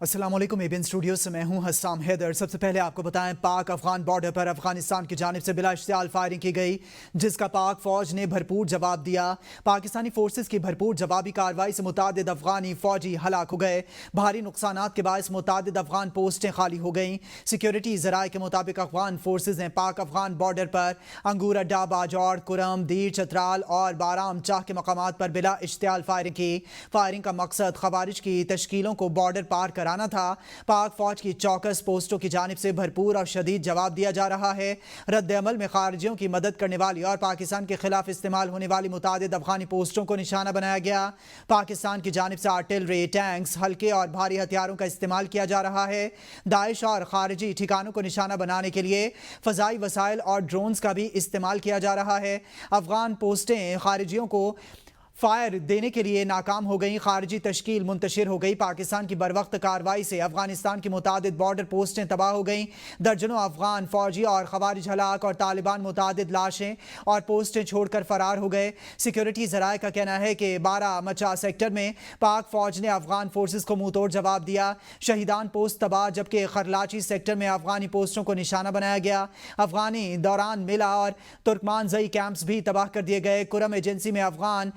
अस्सलाम वालेकुम। ABN studio से मैं हूं हस्साम हैदर। सबसे पहले आपको बताएं, पाक अफगान बॉर्डर पर अफगानिस्तान की जानिब से बिला इश्तियाल फायरिंग की गई, जिसका पाक फौज ने भरपूर जवाब दिया। पाकिस्तानी फोर्सेस की भरपूर जवाबी कार्रवाई से मुतादिद अफगानी फौजी हलाक हो गए। भारी नुकसानात के बायस मुतादिद अफगान पोस्टें खाली हो गईं। सिक्योरिटी ज़राए के मुताबिक अफगान फोर्सेज ने पाक अफगान बॉर्डर पर अंगूर अड्डा, बाजौड़, कुरम, दीर, चतराल और बाराम चाह के मकामात पर बिला इश्तियाल फायरिंग की। फायरिंग का मकसद खवारिज की तश्कीलों को बॉर्डर पार कराना था। पाक फौज की चौकस पोस्टों की जानिब से भरपूर और शदीद जवाब दिया जा रहा है। रद्द अमल में खारजियों की मदद करने वाली और पाकिस्तान के खिलाफ इस्तेमाल होने वाली मुतादिद अफगानी पोस्टों को निशाना बनाया गया। पाकिस्तान की जानिब से आर्टिलरी, टैंक्स, हल्के और भारी हथियारों का इस्तेमाल किया जा रहा है। दाइश और खारजी ठिकानों को निशाना बनाने के लिए फ़ज़ाई वसाइल और ड्रोन्स का भी इस्तेमाल किया जा रहा है। अफगान पोस्टें खारजियों को फायर देने के लिए नाकाम हो गई। खारजी तश्कील मुंतशिर हो गई। पाकिस्तान की बरवक्त कार्रवाई से अफगानिस्तान की मुतादिद बॉर्डर पोस्टें तबाह हो गई। दर्जनों अफगान फौजी और खवारिज हलाक और तालिबान मुतादिद लाशें और पोस्टें छोड़कर फरार हो गए। सिक्योरिटी ज़राए का कहना है कि 12 मचा सेक्टर में पाक फौज ने अफगान फोर्सेस को मुंह तोड़ जवाब दिया। शहीदान पोस्ट तबाह, जबकि खरलाची सेक्टर में अफगानी पोस्टों को निशाना बनाया गया। अफगानी दौरान मिला और तुर्कमानजई कैंप्स भी तबाह कर दिए गए। कुरम एजेंसी में अफगान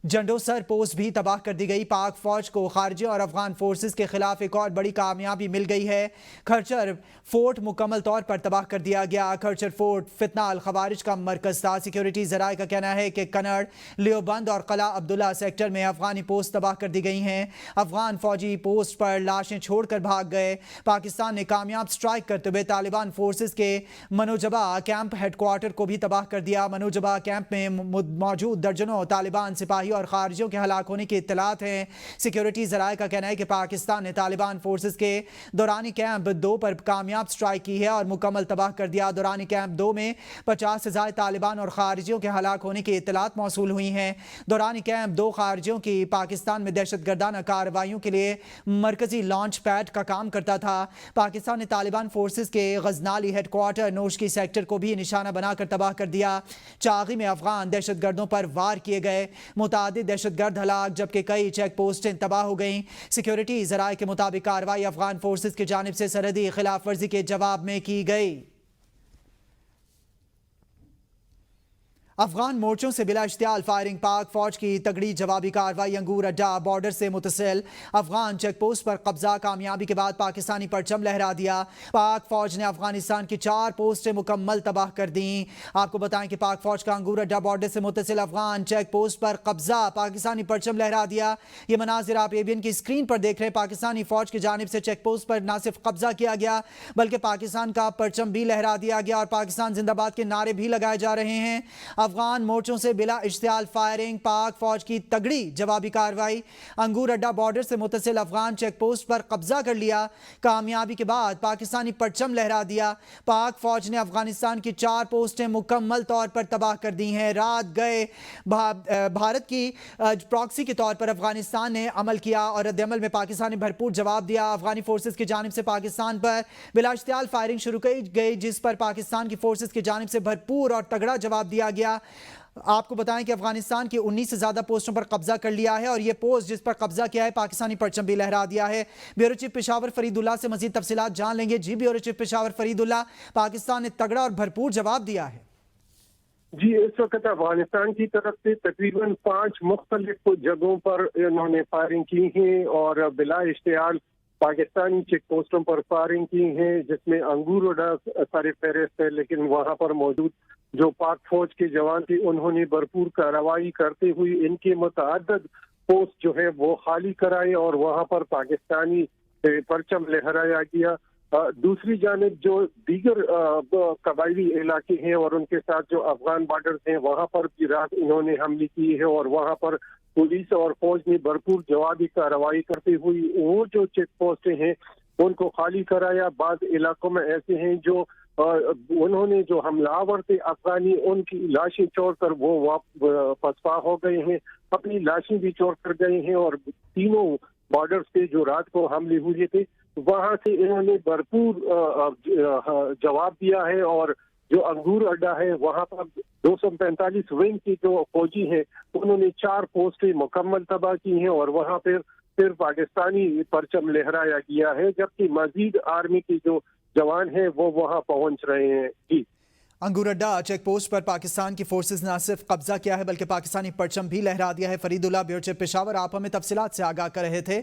जंडोसर पोस्ट भी तबाह कर दी गई। पाक फौज को खारजी और अफगान फोर्सेस के खिलाफ एक और बड़ी कामयाबी मिल गई है। खरचर फोर्ट मुकम्मल तौर पर तबाह कर दिया गया। खरचर फोर्ट फितना अल खवारिज का मरकज था। सिक्योरिटी ज़राए का कहना है कि कन्नड़, लियोबंद और कला अब्दुल्ला सेक्टर में अफगानी पोस्ट तबाह कर दी गई हैं। अफगान फौजी पोस्ट पर लाशें छोड़कर भाग गए। पाकिस्तान ने कामयाब स्ट्राइक करते हुए तालिबान फोर्सेस के मनोजबा कैंप हेडक्वार्टर को भी तबाह कर दिया। मनोजबा कैंप में मौजूद दर्जनों तालिबान सिपाही और खारजियों के हलाक होने की इत्तलात हैं। सिक्योरिटी ज़राए का कहना है कि पाकिस्तान ने तालिबान फोर्सेस के दौरानी कैंप 2 पर कामयाब स्ट्राइक की है और मुकम्मल तबाह कर दिया। दौरानी कैंप 2 में 50 से ज़ायद तालिबान और खारजियों के हलाक होने की इत्तलात मौसूल हुई हैं। दौरानी कैंप 2 खारजियों की पाकिस्तान में दहशतगर्दाना कार्रवाइयों के लिए मरकजी लॉन्च पैड का काम करता था। पाकिस्तान ने तालिबान फोर्सेस के गजनाली हेडक्वार्टर नोशकी सेक्टर को भी निशाना बनाकर तबाह कर दिया। चागी में अफगान दहशतगर्दों पर वार किए गए। दहशतगर्द हलाक, जबकि कई चेक पोस्टें तबाह हो गईं। सिक्योरिटी ज़राए के मुताबिक कार्रवाई अफगान फोर्सेस की जानिब से सरहदी खिलाफ वर्जी के जवाब में की गई। अफगान मोर्चों से बिला इश्तियाल फायरिंग, पाक फौज की तगड़ी जवाबी कार्रवाई। अंगूर अड्डा बॉर्डर से मुतसिल अफगान चेक पोस्ट पर कब्जा, कामयाबी के बाद पाकिस्तानी परचम लहरा दिया। पाक फौज ने अफगानिस्तान की 4 पोस्टें मुकम्मल तबाह कर दी। आपको बताएं कि पाक फौज का अंगूर अड्डा बॉर्डर से मुतसिल अफगान चेक पोस्ट पर कब्जा, पाकिस्तानी परचम लहरा दिया। ये मनाजिर आप एबीएन की स्क्रीन पर देख रहे हैं। पाकिस्तानी फौज की जानिब से चेक पोस्ट पर न सिर्फ कब्जा किया गया, बल्कि पाकिस्तान का परचम भी लहरा दिया गया और पाकिस्तान जिंदाबाद के नारे भी लगाए जा रहे हैं। अफगान मोर्चों से बिला इश्तियाल फायरिंग, पाक फौज की तगड़ी जवाबी कार्रवाई। अंगूर अड्डा बॉर्डर से मुतसिल अफगान चेक पोस्ट पर कब्जा कर लिया। कामयाबी के बाद पाकिस्तानी परचम लहरा दिया। पाक फौज ने अफगानिस्तान की 4 पोस्टें मुकम्मल तौर पर तबाह कर दी हैं। रात गए भारत की प्रॉक्सी के तौर पर अफगानिस्तान ने अमल किया और रद्द अमल में पाकिस्तान ने भरपूर जवाब दिया। अफगानी फोर्सेस की जानिब से पाकिस्तान पर बिला इश्तियाल फायरिंग शुरू की गई, जिस पर पाकिस्तान की फोर्सेस की जानिब से भरपूर और तगड़ा जवाब दिया गया। आपको बताएं कि अफगानिस्तान की 19 से ज्यादा पोस्टों पर कब्जा कर लिया है और ये पोस्ट जिस पर कब्जा किया है, पाकिस्तानी परचम भी लहरा दिया है। ब्यूरो चीफ पेशावर फरीदुल्ला से मजीद तफसीलात जान लेंगे। जी ब्यूरो चीफ पेशावर फरीदुल्ला, पाकिस्तान ने तगड़ा और भरपूर जवाब दिया है। जी, इस वक्त अफगानिस्तान की तरफ से तकरीबन 5 मुख्तलिफ जगहों पर इन्होंने फायरिंग की है और बिला इश्तियाल पाकिस्तानी चेक पोस्टों पर फायरिंग की है, जिसमें अंगूर अड्डा सारे फहरिस्त है। लेकिन वहां पर मौजूद जो पाक फौज के जवान थे, उन्होंने भरपूर कार्रवाई करते हुए इनके मुतअद्दिद पोस्ट जो है वो खाली कराए और वहां पर पाकिस्तानी परचम लहराया गया। दूसरी जानिब जो दीगर कबायली इलाके हैं और उनके साथ जो अफगान बॉर्डर हैं, वहां पर भी रात इन्होंने हमले किए हैं और वहां पर पुलिस और फौज ने भरपूर जवाबी कार्रवाई करते हुए वो जो चेक पोस्टें हैं उनको खाली कराया। बाद इलाकों में ऐसे हैं जो उन्होंने जो हमलावर थे अफगानी, उनकी लाशें छोड़कर वो पसपा हो गए हैं, अपनी लाशें भी छोड़ कर गए हैं और तीनों बॉर्डर्स पे जो रात को हमले हुए थे वहां से इन्होंने भरपूर जवाब दिया है। और जो अंगूर अड्डा है वहां पर 245 विंग की जो फौजी है उन्होंने 4 पोस्टें मुकम्मल तबाह की हैं और वहां पर صرف پاکستانی پرچم لہرایا گیا ہے، جبکہ مزید آرمی کی جو جوان ہیں وہ وہاں پہنچ رہے ہیں. جی انگور اڈا چیک پوسٹ پر پاکستان کی فورسز نہ صرف قبضہ کیا ہے بلکہ پاکستانی پرچم بھی لہرا دیا ہے. فرید اللہ، بیورو چیف پشاور، آپ ہمیں تفصیلات سے آگاہ کر رہے تھے.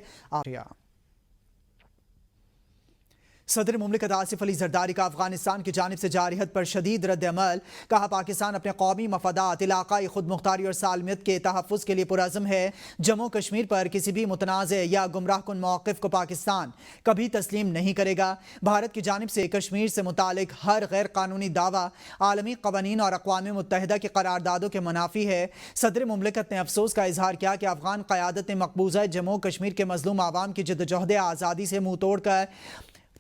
صدر مملکت آصف علی زرداری کا افغانستان کی جانب سے جارحیت پر شدید رد عمل. کہا پاکستان اپنے قومی مفادات، علاقائی خود مختاری اور سالمیت کے تحفظ کے لیے پرعزم ہے. جموں کشمیر پر کسی بھی متنازع یا گمراہ کن موقف کو پاکستان کبھی تسلیم نہیں کرے گا. بھارت کی جانب سے کشمیر سے متعلق ہر غیر قانونی دعویٰ عالمی قوانین اور اقوام متحدہ کی قراردادوں کے منافی ہے. صدر مملکت نے افسوس کا اظہار کیا کہ افغان قیادت نے مقبوضہ جموں کشمیر کے مظلوم عوام کی جدوجہد آزادی سے منہ توڑ کر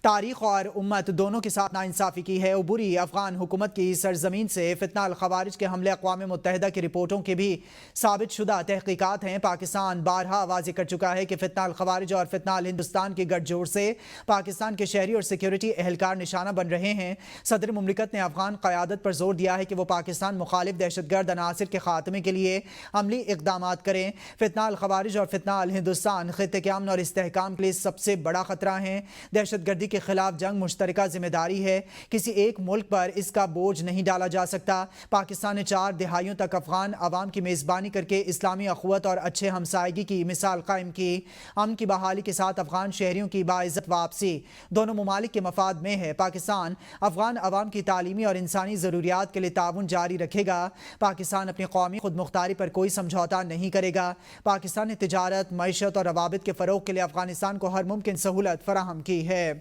تاریخ اور امت دونوں کے ساتھ ناانصافی کی ہے. عبوری افغان حکومت کی سرزمین سے فتنہ الخوارج کے حملے اقوام متحدہ کی رپورٹوں کے بھی ثابت شدہ تحقیقات ہیں. پاکستان بارہا واضح کر چکا ہے کہ فتنہ الخوارج اور فتنہ الہندوستان کے گٹھ جوڑ سے پاکستان کے شہری اور سیکیورٹی اہلکار نشانہ بن رہے ہیں. صدر مملکت نے افغان قیادت پر زور دیا ہے کہ وہ پاکستان مخالف دہشت گرد عناصر کے خاتمے کے لیے عملی اقدامات کریں. فتنہ الخوارج اور فتنہ الہندوستان خطے کے امن اور استحکام کے لیے سب سے بڑا خطرہ ہیں. دہشت گردی کے خلاف جنگ مشترکہ ذمہ داری ہے. کسی ایک ملک پر اس کا بوجھ نہیں ڈالا جا سکتا. پاکستان نے 4 دہائیوں تک افغان عوام کی میزبانی کر کے اسلامی اخوت اور اچھے ہمسائیگی کی مثال قائم کی. امن کی بحالی کے ساتھ افغان شہریوں کی باعزت واپسی دونوں ممالک کے مفاد میں ہے. پاکستان افغان عوام کی تعلیمی اور انسانی ضروریات کے لیے تعاون جاری رکھے گا. پاکستان اپنی قومی خود مختاری پر کوئی سمجھوتا نہیں کرے گا. پاکستان نے تجارت، معیشت اور روابط کے فروغ کے لیے افغانستان کو ہر ممکن سہولت فراہم کی ہے.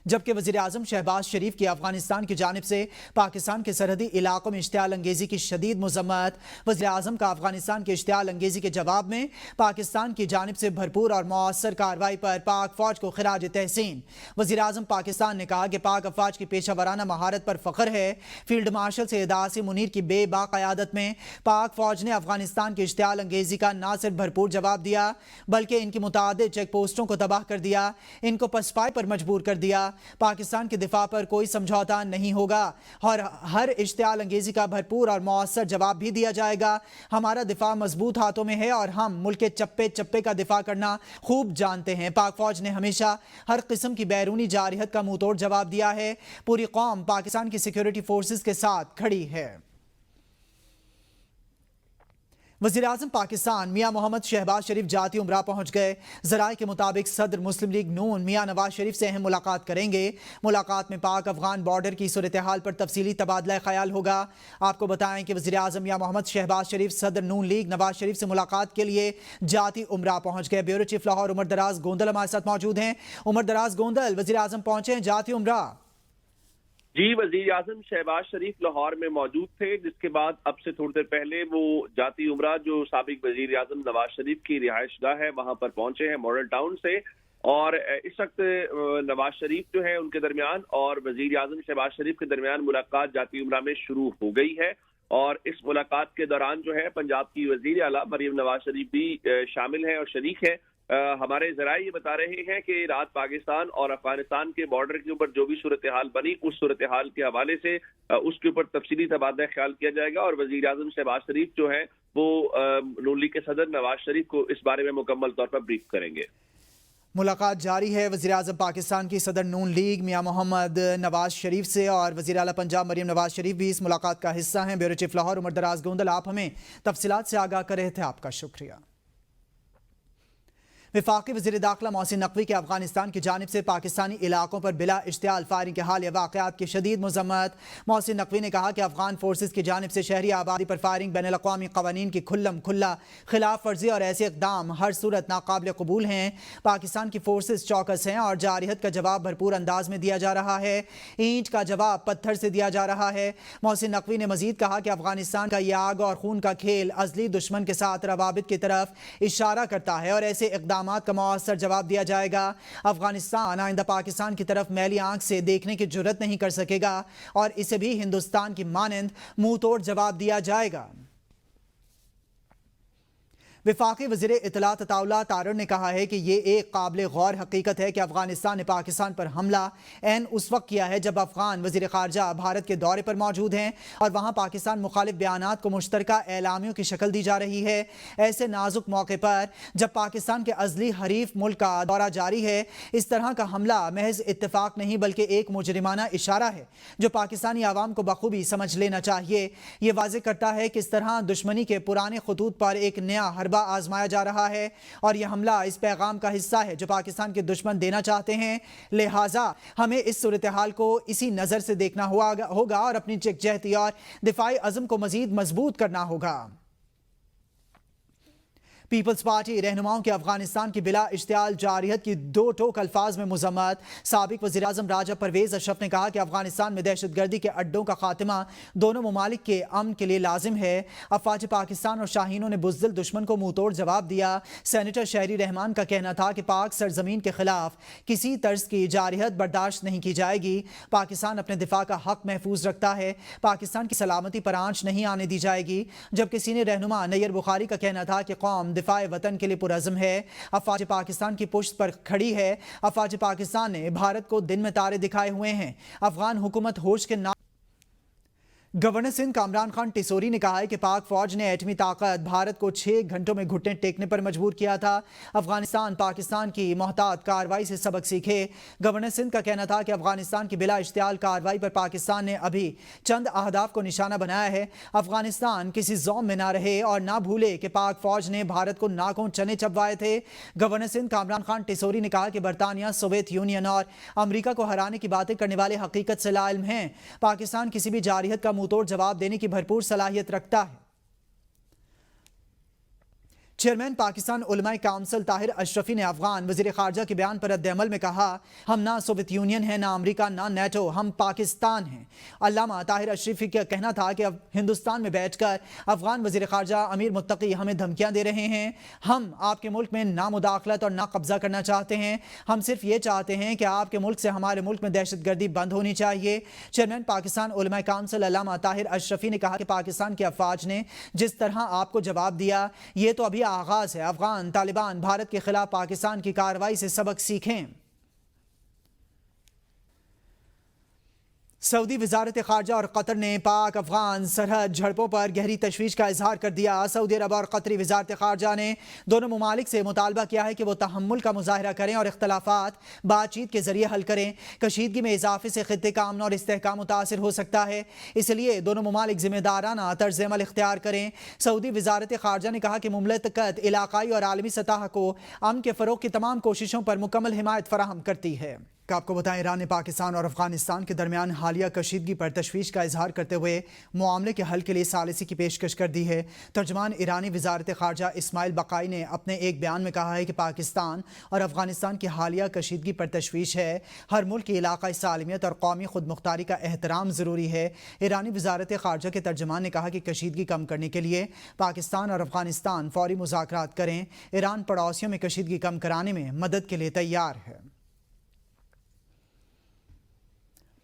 جبکہ وزیراعظم شہباز شریف کی افغانستان کی جانب سے پاکستان کے سرحدی علاقوں میں اشتعال انگیزی کی شدید مذمت. وزیراعظم کا افغانستان کے اشتعال انگیزی کے جواب میں پاکستان کی جانب سے بھرپور اور مؤثر کارروائی پر پاک فوج کو خراج تحسین. وزیراعظم پاکستان نے کہا کہ پاک افواج کی پیشہ ورانہ مہارت پر فخر ہے. فیلڈ مارشل سید عاصم منیر کی بے باک قیادت میں پاک فوج نے افغانستان کی اشتعال انگیزی کا نہ صرف بھرپور جواب دیا بلکہ ان کی متعدد چیک پوسٹوں کو تباہ کر دیا، ان کو پسپائی پر مجبور کر دیا. پاکستان کے دفاع پر کوئی سمجھوتا نہیں ہوگا اور ہر اشتعال انگیزی کا بھرپور اور مؤثر جواب بھی دیا جائے گا. ہمارا دفاع مضبوط ہاتھوں میں ہے اور ہم ملک کے چپے چپے کا دفاع کرنا خوب جانتے ہیں. پاک فوج نے ہمیشہ ہر قسم کی بیرونی جارحیت کا منہ توڑ جواب دیا ہے. پوری قوم پاکستان کی سیکیورٹی فورسز کے ساتھ کھڑی ہے. وزیراعظم پاکستان میاں محمد شہباز شریف جاتی عمرہ پہنچ گئے. ذرائع کے مطابق صدر مسلم لیگ نون میاں نواز شریف سے اہم ملاقات کریں گے. ملاقات میں پاک افغان بارڈر کی صورتحال پر تفصیلی تبادلہ خیال ہوگا. آپ کو بتائیں کہ وزیراعظم میاں محمد شہباز شریف صدر نون لیگ نواز شریف سے ملاقات کے لیے جاتی عمرہ پہنچ گئے. بیورو چیف لاہور عمر دراز گوندل ہمارے ساتھ موجود ہیں. عمر دراز گوندل، وزیراعظم پہنچے ہیں جاتی عمرہ. جی، وزیر اعظم شہباز شریف لاہور میں موجود تھے، جس کے بعد اب سے تھوڑی دیر پہلے وہ جاتی عمرہ جو سابق وزیر اعظم نواز شریف کی رہائش گاہ ہے وہاں پر پہنچے ہیں ماڈل ٹاؤن سے. اور اس وقت نواز شریف جو ہے ان کے درمیان اور وزیر اعظم شہباز شریف کے درمیان ملاقات جاتی عمرہ میں شروع ہو گئی ہے. اور اس ملاقات کے دوران جو ہے پنجاب کی وزیر اعلیٰ مریم نواز شریف بھی شامل ہیں اور شریک ہیں. ہمارے ذرائع یہ بتا رہے ہیں کہ رات پاکستان اور افغانستان کے بارڈر کے اوپر جو بھی صورتحال بنی اس صورتحال کے حوالے سے اس کے اوپر تفصیلی تبادلہ خیال کیا جائے گا اور وزیر اعظم شہباز شریف جو ہے وہ نون لیگ کے صدر نواز شریف کو اس بارے میں مکمل طور پر بریف کریں گے. ملاقات جاری ہے وزیراعظم پاکستان کی صدر نون لیگ میاں محمد نواز شریف سے اور وزیر اعلیٰ پنجاب مریم نواز شریف بھی اس ملاقات کا حصہ ہیں. بیورو چیف لاہور عمر دراز گوندل، آپ ہمیں تفصیلات سے آگاہ کر رہے تھے، آپ کا شکریہ. وفاقی وزیر داخلہ محسن نقوی کے افغانستان کی جانب سے پاکستانی علاقوں پر بلا اشتعال فائرنگ کے حالیہ واقعات کی شدید مذمت. محسن نقوی نے کہا کہ افغان فورسز کی جانب سے شہری آبادی پر فائرنگ بین الاقوامی قوانین کی کھلم کھلا خلاف ورزی اور ایسے اقدام ہر صورت ناقابل قبول ہیں. پاکستان کی فورسز چوکس ہیں اور جارحیت کا جواب بھرپور انداز میں دیا جا رہا ہے. اینٹ کا جواب پتھر سے دیا جا رہا ہے. محسن نقوی نے مزید کہا کہ افغانستان کا یہ آگ اور خون کا کھیل ازلی دشمن کے ساتھ روابط کی طرف اشارہ کرتا ہے اور ایسے اقدامات کا مؤثر جواب دیا جائے گا. افغانستان آئندہ پاکستان کی طرف میلی آنکھ سے دیکھنے کی جرات نہیں کر سکے گا اور اسے بھی ہندوستان کی مانند منہ توڑ جواب دیا جائے گا. वफाकी वज़ीर इत्तलात अताउल्लाह तारड़ ने कहा है कि ये एक काबिल गौर हकीकत है कि अफगानिस्तान ने पाकिस्तान पर हमला ऐन उस वक्त किया है जब अफगान वज़ीर ख़ारजा भारत के दौरे पर मौजूद हैं और वहाँ पाकिस्तान मुखालिफ बयानात को मुश्तरका एलामियों की शक्ल दी जा रही है। ऐसे नाजुक मौके पर जब पाकिस्तान के अज़ली हरीफ मुल्क का दौरा जारी है, इस तरह का हमला महज इत्तेफाक नहीं बल्कि एक मुजरिमाना इशारा है जो पाकिस्तानी आवाम को बखूबी समझ लेना चाहिए। ये वाज़ेह करता है कि इस तरह दुश्मनी के पुराने खतूत पर एक नया हरबा आजमाया जा रहा है और यह हमला इस पैगाम का हिस्सा है जो पाकिस्तान के दुश्मन देना चाहते हैं। लिहाजा हमें इस सूरत हाल को इसी नज़र से देखना होगा और अपनी यकजहती और दिफाई अज़म को मज़ीद मजबूत करना होगा। पीपल्स पार्टी रहनुमाओं की अफगानिस्तान की बिला इश्तियाल जारियत की दो टोक अल्फाज में मुज़म्मत। साबिक वज़ीर आज़म राजा परवेज़ अशरफ ने कहा कि अफगानिस्तान में दहशतगर्दी के अड्डों का खात्मा दोनों ममालिक के अमन के लिए लाजिम है। अफवाज पाकिस्तान और शाहीनों ने बुज़दिल दुश्मन को मुँह तोड़ जवाब दिया। सेनेटर शहरी रहमान का कहना था कि पाक सरजमीन के खिलाफ किसी तर्ज की जारियत बर्दाश्त नहीं की जाएगी। पाकिस्तान अपने दिफा का हक महफूज रखता है, पाकिस्तान की सलामती पर आंच नहीं आने दी जाएगी। जबकि सीनियर रहनुमा नैयर बुखारी का कहना था कि कौम दिफाए वतन के लिए पुरज़म है, अफवाज पाकिस्तान की पुश्त पर खड़ी है। अफवाज पाकिस्तान ने भारत को दिन में तारे दिखाए हुए हैं। अफगान हुकूमत होश के गवर्नर सिंध कामरान खान टिसोरी ने कहा है कि पाक फौज ने एटमी ताकत भारत को 6 घंटों में घुटने टेकने पर मजबूर किया था। अफगानिस्तान पाकिस्तान की मोहतात कार्रवाई से सबक सीखे। गवर्नर सिंध का कहना था कि अफगानिस्तान की बिला इश्तियाल कार्रवाई पर पाकिस्तान ने अभी चंद अहदाफ को निशाना बनाया है। अफगानिस्तान किसी ज़ौम में ना रहे और ना भूले कि पाक फौज ने भारत को नाकों चने चबवाए थे। गवर्नर सिंध कामरान खान टिसोरी ने कहा कि बरतानिया, सोवियत यूनियन और अमरीका को हराने की बातें करने वाले हकीकत से लाइल्म हैं। पाकिस्तान किसी भी जारियत का तोड़ जवाब देने की भरपूर सलाहियत रखता है। चेयरमैन पाकिस्तान उलमाए काउंसिल ताहिर अशरफी ने अफगान वज़ीर ख़ारजा के बयान पर रद्द-ए-अमल में कहा, हम ना सोवियत यूनियन है, ना अमरीका, ना नेटो, हम पाकिस्तान हैं। अल्लामा ताहिर अशरफी का कहना था कि अब हिंदुस्तान में बैठकर अफगान वज़ीर ख़ारजा अमीर मुत्तकी हमें धमकियां दे रहे हैं। हम आपके मुल्क में ना मुदाखलत और ना कब्जा करना चाहते हैं। हम सिर्फ ये चाहते हैं कि आपके मुल्क से हमारे मुल्क में दहशतगर्दी बंद होनी चाहिए। चेयरमैन पाकिस्तान उलमाए काउंसिल अल्लामा ताहिर अशरफी ने कहा कि पाकिस्तान के अफवाज ने जिस तरह आपको जवाब दिया, ये तो अभी आगाज है। अफगान तालिबान भारत के खिलाफ पाकिस्तान की कार्रवाई से सबक सीखें। सऊदी वजारत खारजा और कतर ने पाक अफगान सरहद झड़पों पर गहरी तशवीश का इजहार कर दिया। सऊदी अरब और कतरी वजारत खारजा ने दोनों ममालिक से मुतालबा किया है कि वो तहम्मुल का मुजाहरा करें और इख्तलाफात बातचीत के जरिए हल करें। कशीदगी में इजाफे से खित्ते का अमन और इस्तेहकाम मुतासिर हो सकता है, इसलिए दोनों ममालिक जिम्मेदाराना तर्ज अमल इख्तियार करें। सऊदी वजारत खारजा ने कहा कि मुमलकत इलाकाई और आलमी सतह को अमन के फ़रोग़ की तमाम कोशिशों पर मुकम्मल हिमायत फराहम करती है। आपको बताएं, ईरान ने पाकिस्तान और अफगानिस्तान के दरमियान हालिया कशीदगी पर तशवीश का इजहार करते हुए मामले के हल के लिए सालिसी की पेशकश कर दी है। तर्जमान ईरानी वजारत खारजा इस्माइल बकाई ने अपने एक बयान में कहा है कि पाकिस्तान और अफगानिस्तान की हालिया कशीदगी पर तशवीश है। हर मुल्क की इलाकाई सालमियत और कौमी खुद मुख्तारी का एहतराम ज़रूरी है। ईरानी वजारत खारजा के तर्जमान ने कहा कि कशीदगी कम करने के लिए पाकिस्तान और अफगानिस्तान फौरी मुज़ाकरात करें। ईरान पड़ोसियों में कशीदगी कम कराने में मदद के लिए तैयार है।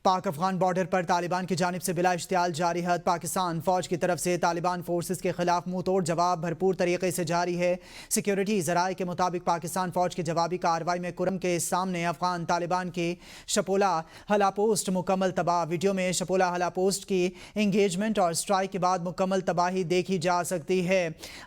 पाक अफगान बॉर्डर पर तालिबान की जानिब से बिला इश्तियाल जारियत। पाकिस्तान फौज की तरफ से तालिबान फोर्सेस के खिलाफ मुंह तोड़ जवाब भरपूर तरीके से जारी है। सिक्योरिटी ज़राए के मुताबिक पाकिस्तान फौज की जवाबी कार्रवाई में कुरम के सामने अफगान तालिबान की शपोला हला पोस्ट मुकम्मल तबाह। वीडियो में शपोला हला पोस्ट की इंगेजमेंट और स्ट्राइक के बाद मुकम्मल तबाही देखी जा सकती है।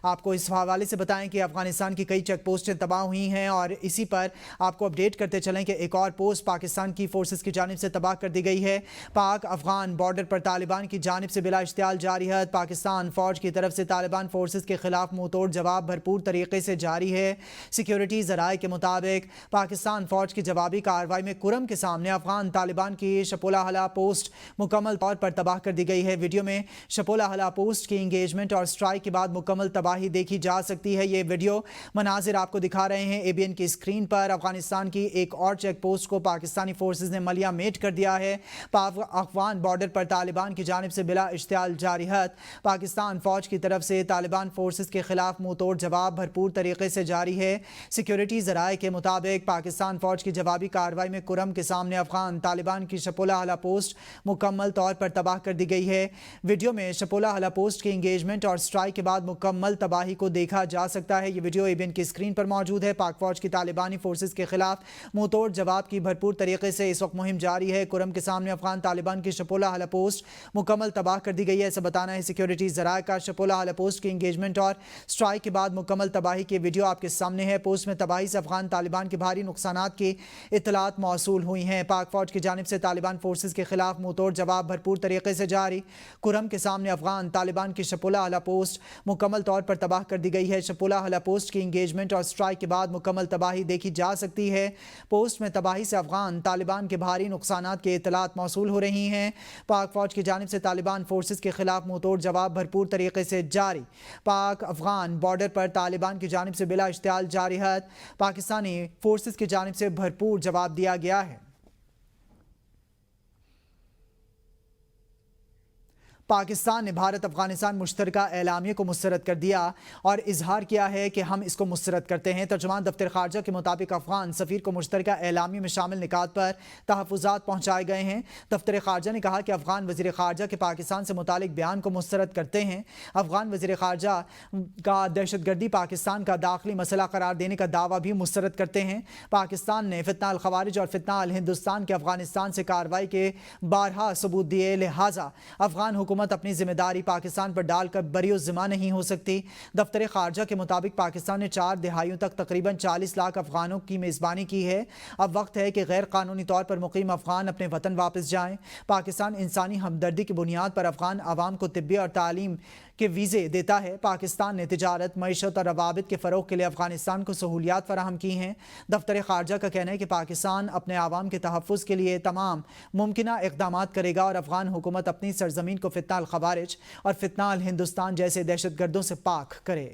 आपको इस हवाले से बताएं कि अफगानिस्तान की कई चेक पोस्टें तबाह हुई हैं और इसी पर आपको अपडेट करते चलें कि एक और पोस्ट पाकिस्तान की फोर्सेस की जानिब से तबाह कर दी गई है। पाक अफगान बॉर्डर पर तालिबान की जानिब से बिला इश्तियाल जारियत। पाकिस्तान फौज की तरफ से तालिबान फोर्सेस के खिलाफ मुंह तोड़ जवाब भरपूर तरीके से जारी है। सिक्योरिटी ज़राए के मुताबिक पाकिस्तान फौज की जवाबी कार्रवाई में कुरम के सामने अफगान तालिबान की शपोला हला पोस्ट मुकम्मल तौर पर तबाह कर दी गई है। वीडियो में शपोला हला पोस्ट की इंगेजमेंट और स्ट्राइक के बाद मुकम्मल तबाही देखी जा सकती है। ये वीडियो मनाजिर आपको दिखा रहे हैं ABN की स्क्रीन पर। अफगानिस्तान की एक और चेक पोस्ट को पाकिस्तानी फोर्सेस ने मलिया मेट कर दिया है। है। पाक अफगान बॉर्डर पर तालिबान की जानिब से बिला इश्तियाल जारिहत पाकिस्तान फौज की तरफ से तालिबान फोर्सेस के खिलाफ मुंह तोड़ जवाब भरपूर तरीके से जारी है। सिक्योरिटी ज़राए के मुताबिक पाकिस्तान फौज की जवाबी कार्रवाई में कुरम के सामने अफगान तालिबान की शपोला हला पोस्ट मुकम्मल तौर पर तबाह कर दी गई है। वीडियो में शपोला हला पोस्ट की इंगेजमेंट और स्ट्राइक के बाद मुकम्मल तबाही को देखा जा सकता है। ये वीडियो एबीएन की स्क्रीन पर मौजूद है। पाक फौज की तालिबानी फोर्सेस के खिलाफ मुंह तोड़ जवाब की भरपूर तरीके से इस वक्त मुहिम जारी है। कुरम के सामने अफगान तालिबान की शपोला हला पोस्ट मुकम्मल तबाह कर दी गई है, ऐसा बताना है सिक्योरिटी ज़राए का। शपोला हला पोस्ट की इंगेजमेंट और स्ट्राइक के बाद मुकम्मल तबाही की वीडियो आपके सामने है। पोस्ट में तबाही से अफगान तालिबान के भारी नुकसानात की इतलात मौसूल हुई हैं। पाक फौज की जानिब से तालिबान फोर्सेस के खिलाफ मुंह तोड़ जवाब भरपूर तरीके से जारी। कुरम के सामने अफगान तालिबान की शपोला हला पोस्ट मुकम्मल तौर पर तबाह कर दी गई है। शपोला हला पोस्ट की इंगेजमेंट और स्ट्राइक के बाद मुकम्मल तबाही देखी जा सकती है। पोस्ट में तबाही से अफगान तालिबान के भारी नुकसानात की इतलात मौसूल हो रही हैं। पाक फौज की जानिब से तालिबान फोर्सेस के खिलाफ मुंह तोड़ जवाब भरपूर तरीके से जारी। पाक अफगान बॉर्डर पर तालिबान की जानिब से बिला इश्तियाल जारिहत पाकिस्तानी फोर्सेस की जानिब से भरपूर जवाब दिया गया है। पाकिस्तान ने भारत अफगानिस्तान मुश्तरका एलामिया को मुस्तरद कर दिया और इजहार किया है कि हम इसको मुस्तरद करते हैं। तर्जुमान दफ्तर खारजा के मुताबिक अफगान सफ़ीर को मुश्तरका एलामिया में शामिल निकात पर तहफ़्फ़ुज़ात पहुँचाए गए हैं। दफ्तर खारजा ने कहा कि अफगान वज़ीर खारजा के पाकिस्तान से मुतालिक बयान को मुस्तरद करते हैं। अफगान वज़ीर खारजा का दहशतगर्दी पाकिस्तान का दाखिली मसला करार देने का दावा भी मुस्तरद करते हैं। पाकिस्तान ने फितना अल खवारिज और फितना अल हिंदुस्तान के अफगानिस्तान से कार्रवाई के बारहा सबूत दिए, लिहाजा अफगान हुकूमत अपनी जिम्मेदारी पाकिस्तान पर डालकर बरी ज़िम्मा नहीं हो सकती। दफ्तर खारजा के मुताबिक पाकिस्तान ने 4 दिहाइयों तक तकरीबन 40 लाख अफगानों की मेज़बानी की है। अब वक्त है कि गैर कानूनी तौर पर मुकीम अफगान अपने वतन वापस जाएं। पाकिस्तान इंसानी हमदर्दी की बुनियाद पर अफगान आवाम को तिब्बी और तालीम के वीज़े देता है। पाकिस्तान ने तिजारत, मईशत और रवाबित के फ़रोग़ के लिए अफगानिस्तान को सहूलियात फराहम की हैं। दफ्तर खारजा का कहना है कि पाकिस्तान अपने आवाम के तहफ़्फ़ुज़ के लिए तमाम मुमकिना इक़दामात करेगा और अफगान हुकूमत अपनी सरज़मीन को फितना अल खवारिज और फितना अल हिंदुस्तान जैसे दहशतगर्दों से पाक करे।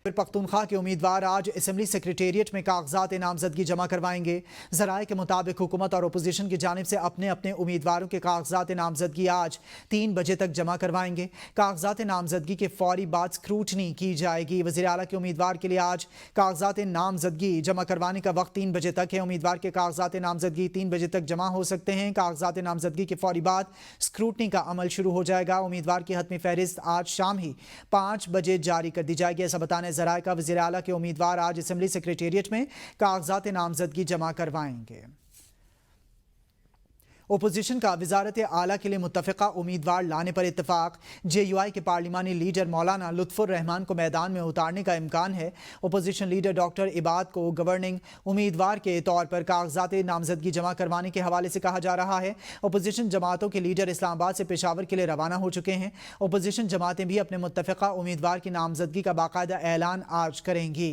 पख्तूनख्वा के उम्मीदवार आज असेंबली सेक्रेटेरिएट में कागजात नामजदगी जमा करवाएंगे। ज़राए के मुताबिक हुकूमत और अपोजिशन की जानिब से अपने अपने उम्मीदवारों के कागजात नामजदगी आज 3 बजे तक जमा करवाएंगे। कागजात नामजदगी के फौरी बाद स्क्रूटनी की जाएगी। वज़ीर आला के उम्मीदवार के लिए आज कागजात नामजदगी जमा करवाने का वक्त 3 बजे तक है। उम्मीदवार के कागजात नामजदगी 3 बजे तक जमा हो सकते हैं। कागजात नामजदगी के फौरी बाद स्क्रूटनी का अमल शुरू हो जाएगा। उम्मीदवार की हतमी फहरिस्त आज शाम ही 5 बजे जारी कर दी जाएगी, ऐसा बताने ज़राए का। वज़ीर आला के उम्मीदवार आज असेंबली सेक्रेटेरिएट में कागजात नामजदगी जमा करवाएंगे। ओपोजिशन का वज़ारत आला के लिए मुत्तफ़िक़ा उम्मीदवार लाने पर इत्तफ़ाक़। JUI के पार्लिमानी लीडर मौलाना लुत्फ़ुर रहमान को मैदान में उतारने का इम्कान है। ओपोजिशन लीडर डॉक्टर इबाद को गवर्निंग उम्मीदवार के तौर पर कागजात नामजदगी जमा करवाने के हवाले से कहा जा रहा है। ओपोजिशन जमातों के लीडर इस्लामाबाद से पेशावर के लिए रवाना हो चुके हैं। ओपोजिशन जमातें भी अपने मुत्तफ़िक़ा उम्मीदवार की नामजदगी का बाकायदा ऐलान आज करेंगी।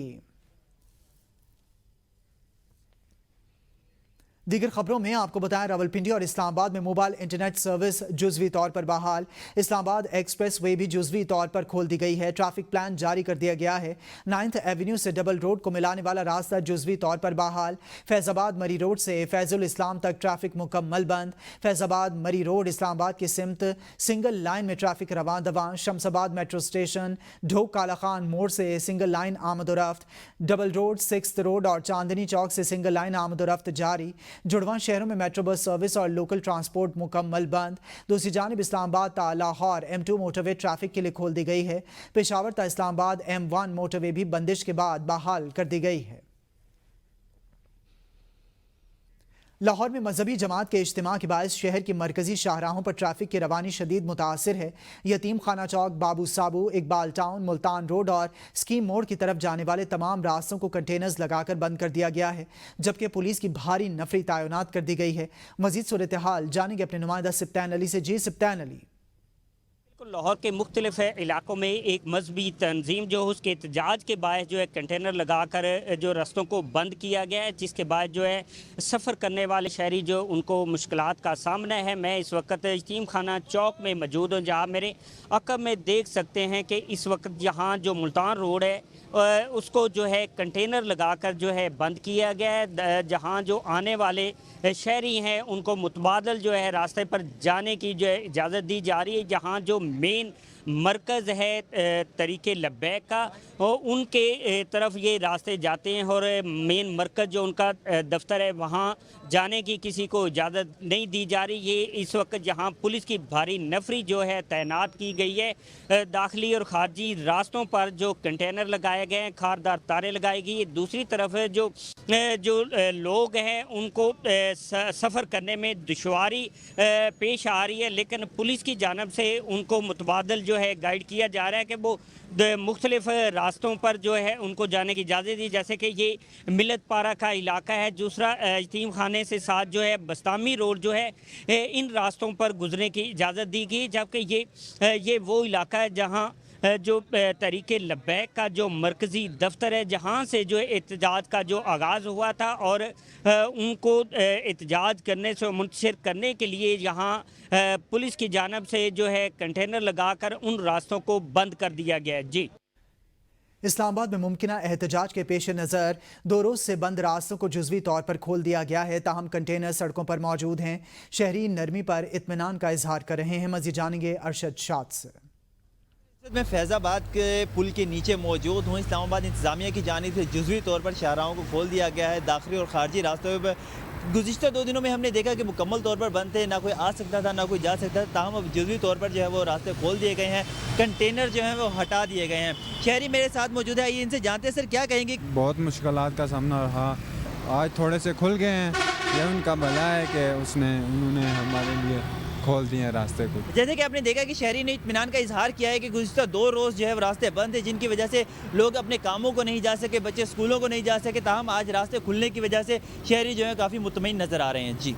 दीगर खबरों में आपको बताएं, रावलपिंडी और इस्लामाबाद में मोबाइल इंटरनेट सर्विस जुज़वी तौर पर बहाल। इस्लामाबाद एक्सप्रेस वे भी जुज़वी तौर पर खोल दी गई है। ट्रैफिक प्लान जारी कर दिया गया है। 9th एवेन्यू से डबल रोड को मिलाने वाला रास्ता जुज़वी तौर पर बहाल। फैज़ाबाद मरी रोड से फैज़ुल इस्लाम तक ट्रैफिक मुकम्मल बंद। फैज़ाबाद मरी रोड इस्लामाबाद की सिमत सिंगल लाइन में ट्रैफिक रवां दवां। शमसाबाद मेट्रो स्टेशन ढोक काला खान मोड़ से सिंगल लाइन आमदोरफ्त। डबल रोड 6th रोड और चांदनी चौक से सिंगल लाइन आमदोरफ्त जारी। जुड़वां शहरों में मेट्रो बस सर्विस और लोकल ट्रांसपोर्ट मुकम्मल बंद। दूसरी जानिब इस्लामाबाद ता लाहौर M2 मोटरवे ट्रैफिक के लिए खोल दी गई है। पेशावर ता इस्लामाबाद M1 मोटरवे भी बंदिश के बाद बहाल कर दी गई है। लाहौर में मजहबी जमात के इज्तिमा के बायस शहर की मरकजी शाहराहों पर ट्रैफिक की रवानी शदीद मुतासिर है। यतीम खाना चौक, बाबू साबू, इकबाल टाउन, मुल्तान रोड और स्कीम मोड़ की तरफ जाने वाले तमाम रास्तों को कंटेनर्स लगाकर बंद कर दिया गया है, जबकि पुलिस की भारी नफरी तैनात कर दी गई है। मजीद सूरत हाल जानेंगे अपने नुमाइंदा सिप्तान अली से। जी सिप्तान अली। लाहौर के मुख्तलिफ इलाकों में एक मजहबी तंजीम जो उसके एहतजाज के बायस जो है कंटेनर लगा कर जो रस्तों को बंद किया गया है, जिसके बाद जो है सफ़र करने वाले शहरी जो उनको मुश्किलात का सामना है। मैं इस वक्त यतीम खाना चौक में मौजूद हूँ, जहाँ मेरे अक़ब में देख सकते हैं कि इस वक्त यहाँ जो मुल्तान रोड है उसको जो है कंटेनर लगाकर जो है बंद किया गया है, जहाँ जो आने वाले शहरी हैं उनको मुतबादल जो है रास्ते पर जाने की जो है इजाज़त दी जा रही है। जहाँ जो मेन मरकज़ है तरीके लब्बैक का और उनके तरफ ये रास्ते जाते हैं और मेन मरकज़ जो उनका दफ्तर है वहाँ जाने की किसी को इजाज़त नहीं दी जा रही। ये इस वक्त जहाँ पुलिस की भारी नफरी जो है तैनात की गई है। दाखिली और ख़ारजी रास्तों पर जो कंटेनर लगाए गए हैं, खारदार तारे लगाई गई है। दूसरी तरफ जो लोग हैं उनको सफ़र करने में दुश्वारी पेश आ रही है, लेकिन पुलिस की जानब से उनको मुतबादल जो है गाइड किया जा रहा है कि वो मुख्तलिफ रास्तों पर जो है उनको जाने की इजाज़त दी। जैसे कि ये मिलत पारा का इलाका है, दूसरा यतीम खाने से साथ जो है बस्तामी रोड जो है इन रास्तों पर गुजरने की इजाज़त दी गई, जबकि ये वो इलाका है जहाँ जो तरीके लब्बैक का जो मरकज़ी दफ्तर है, जहाँ से जो एहतजाज का जो आगाज़ हुआ था और उनको एहतजाज करने से मुंतशिर करने के लिए यहाँ पुलिस की जानब से जो है कंटेनर लगाकर उन रास्तों को बंद कर दिया गया है। जी, इस्लामाबाद में मुमकिना एहतजाज के पेश नज़र 2 रोज़ से बंद रास्तों को जुज़वी तौर पर खोल दिया गया है, ताहम कंटेनर सड़कों पर मौजूद हैं। शहरी नरमी पर इत्मीनान का इजहार कर रहे हैं। मज़ीद जानेंगे अरशद शाद से। मैं फैज़ाबाद के पुल के नीचे मौजूद हूँ। इस्लामाबाद इंतज़ामिया की जानिब से जुज़वी तौर पर शाहराहों को खोल दिया गया है। दाखिली और ख़ारजी रास्तों पर गुज़िश्ता 2 दिनों में हमने देखा कि मुकम्मल तौर पर बंद थे, ना कोई आ सकता था ना कोई जा सकता था। ताहम अब जुज़वी तौर पर जो है वो रास्ते खोल दिए गए हैं, कंटेनर जो हैं वो हटा दिए गए हैं। शहरी मेरे साथ मौजूद है, ये इनसे जानते हैं सर क्या कहेंगे। बहुत मुश्किलात का सामना रहा, आज थोड़े से खुल गए हैं। ये उनका भला है कि उन्होंने हमारे लिए खोल दिए रास्ते को। जैसे कि आपने देखा कि शहरी ने इत्मीनान का इजहार किया है कि गुज़िश्ता 2 रोज़ जो है रास्ते बंद थे, जिनकी वजह से लोग अपने कामों को नहीं जा सके, बच्चे स्कूलों को नहीं जा सके। ताहम आज रास्ते खुलने की वजह से शहरी जो है काफ़ी मुतमईन नज़र आ रहे हैं। जी।